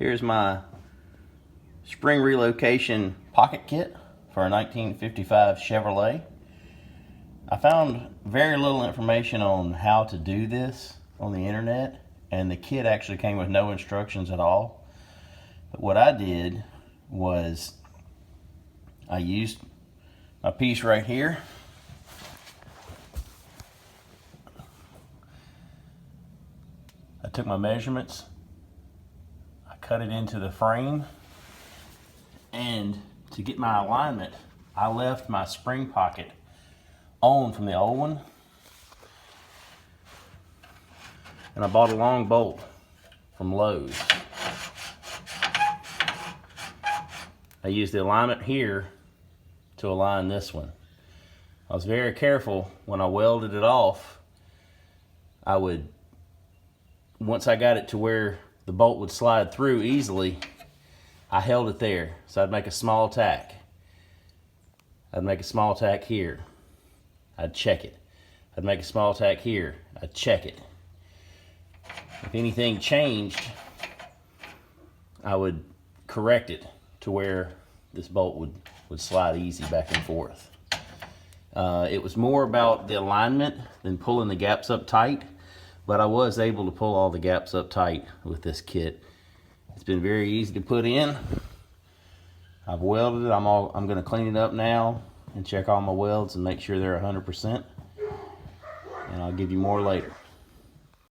Here's my spring relocation pocket kit for a 1955 Chevrolet. I found very little information on how to do this on the internet, and the kit actually came with no instructions at all. But what I did was I used my piece right here. I took my measurements, I cut it into the frame, and to get my alignment, I left my spring pocket on from the old one, and I bought a long bolt from Lowe's. I used the alignment here to align this one. I was very careful when I welded it off. Once I got it to where the bolt would slide through easily, I held it there. So I'd make a small tack. I'd make a small tack here. I'd check it. I'd make a small tack here. I'd check it. If anything changed, I would correct it to where this bolt would slide easy back and forth. It was more about the alignment than pulling the gaps up tight, but I was able to pull all the gaps up tight with this kit. It's been very easy to put in. I've welded it. I'm going to clean it up now and check all my welds and make sure they're 100%. And I'll give you more later.